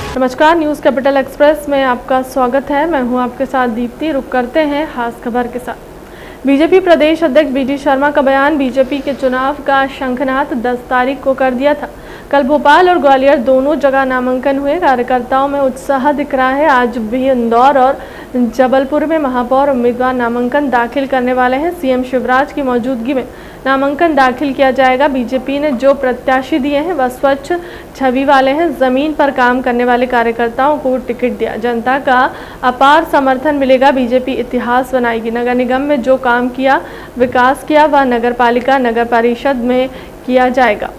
नमस्कार, news capital express में आपका स्वागत है। मैं हूं आपके साथ दीप्ति। रुक करते हैं खास खबर के साथ। बीजेपी प्रदेश अध्यक्ष बीडी शर्मा का बयान, बीजेपी के चुनाव का शंखनाद 10 तारीख को कर दिया था। कल भोपाल और ग्वालियर दोनों जगह नामांकन हुए। कार्यकर्ताओं में उत्साह दिख रहा है। आज भी इंदौर और जबलपुर में महापौर उम्मीदवार नामांकन दाखिल करने वाले हैं। सीएम शिवराज की मौजूदगी में नामांकन दाखिल किया जाएगा। बीजेपी ने जो प्रत्याशी दिए हैं वह स्वच्छ छवि वाले हैं। जमीन पर काम करने वाले कार्यकर्ताओं को टिकट दिया। जनता का अपार समर्थन मिलेगा। बीजेपी इतिहास बनाएगी। नगर निगम में जो काम किया, विकास किया, वह नगर पालिका, नगर परिषद में किया जाएगा।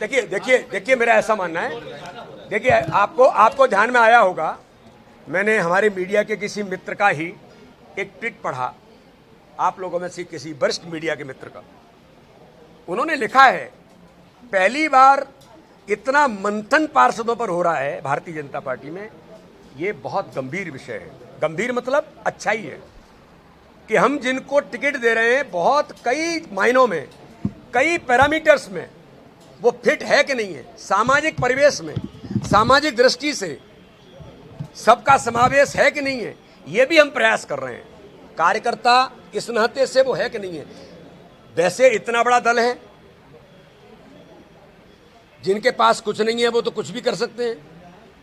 देखिए मेरा ऐसा मानना है। देखिए आपको ध्यान में आया होगा, मैंने हमारे मीडिया के किसी मित्र का ही एक ट्वीट पढ़ा, आप लोगों में से किसी वरिष्ठ मीडिया के मित्र का। उन्होंने लिखा है, पहली बार इतना मंथन पार्षदों पर हो रहा है भारतीय जनता पार्टी में, ये बहुत गंभीर विषय है। गंभीर मतलब अच्छा ही है कि हम जिनको टिकट दे रहे हैं बहुत कई मायनों में, कई पैरामीटर्स में वो फिट है कि नहीं है, सामाजिक परिवेश में, सामाजिक दृष्टि से सबका समावेश है कि नहीं है, ये भी हम प्रयास कर रहे हैं। कार्यकर्ता इस नाते से वो है कि नहीं है। वैसे इतना बड़ा दल है, जिनके पास कुछ नहीं है वो तो कुछ भी कर सकते हैं।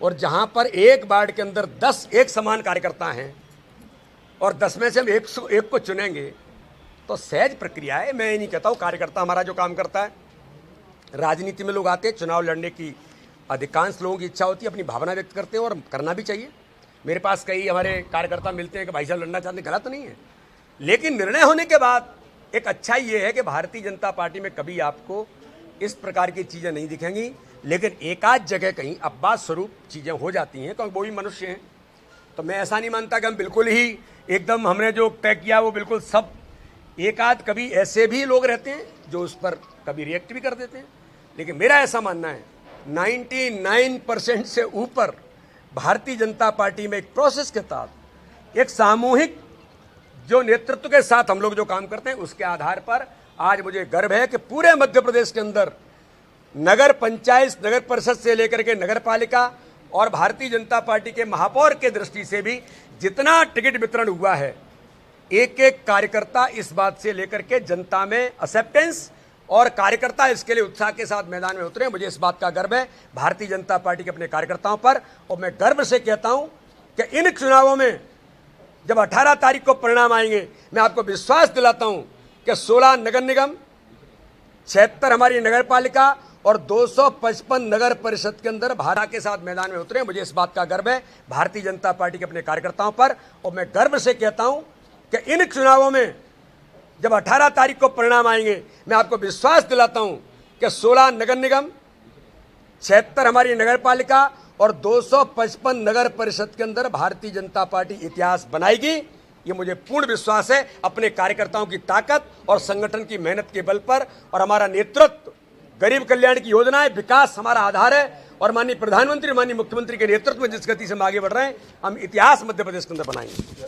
और जहां पर एक वार्ड के अंदर 10 एक समान कार्यकर्ता हैं और 10 में से हम एक को चुनेंगे तो सहज प्रक्रिया है। मैं ये नहीं कहता हूं कार्यकर्ता हमारा जो काम करता है। राजनीति में लोग आते हैं, चुनाव लड़ने की अधिकांश लोगों की इच्छा होती है, अपनी भावना व्यक्त करते हैं और करना भी चाहिए। मेरे पास कई हमारे कार्यकर्ता मिलते हैं कि भाई साहब लड़ना चाहते हैं, गलत नहीं है। लेकिन निर्णय होने के बाद एक अच्छा ये है कि भारतीय जनता पार्टी में कभी आपको इस प्रकार की चीज़ें नहीं दिखेंगी। लेकिन एकाध जगह कहीं अपवाद स्वरूप चीज़ें हो जाती हैं, क्योंकि वो भी मनुष्य हैं। तो मैं ऐसा नहीं मानता कि हम बिल्कुल ही एकदम हमने जो तय किया वो बिल्कुल सब, एकाध कभी ऐसे भी लोग रहते हैं जो उस पर कभी रिएक्ट भी कर देते हैं। लेकिन मेरा ऐसा मानना है 99% से ऊपर भारतीय जनता पार्टी में एक प्रोसेस के तहत, एक सामूहिक जो नेतृत्व के साथ हम लोग जो काम करते हैं, उसके आधार पर आज मुझे गर्व है कि पूरे मध्य प्रदेश के अंदर नगर पंचायत, नगर परिषद से लेकर के नगर पालिका और भारतीय जनता पार्टी के महापौर के दृष्टि से भी जितना टिकट वितरण हुआ है, एक एक कार्यकर्ता इस बात से लेकर के जनता में एक्सेप्टेंस और कार्यकर्ता इसके लिए उत्साह के साथ मैदान में उतरे। मुझे इस बात का गर्व है भारतीय जनता पार्टी के अपने कार्यकर्ताओं पर। और मैं गर्व से कहता हूं कि इन चुनावों में जब 18 तारीख को परिणाम आएंगे, मैं आपको विश्वास दिलाता हूं कि 16 नगर निगम, 76 हमारी नगर पालिका और 255 नगर परिषद के अंदर भारा के साथ मैदान में उतरे। मुझे इस बात का गर्व है भारतीय जनता पार्टी के अपने कार्यकर्ताओं पर। और मैं गर्व से कहता हूं कि इन चुनावों में जब 18 तारीख को परिणाम आएंगे, मैं आपको विश्वास दिलाता हूं कि 16 नगर निगम, 76 हमारी नगर पालिका और 255 नगर परिषद के अंदर भारतीय जनता पार्टी इतिहास बनाएगी। ये मुझे पूर्ण विश्वास है अपने कार्यकर्ताओं की ताकत और संगठन की मेहनत के बल पर। और हमारा नेतृत्व, गरीब कल्याण की योजनाएं, विकास हमारा आधार है। और माननीय प्रधानमंत्री, माननीय मुख्यमंत्री के नेतृत्व में जिस गति से हम आगे बढ़ रहे हैं, हम इतिहास मध्य प्रदेश के अंदर बनाएंगे।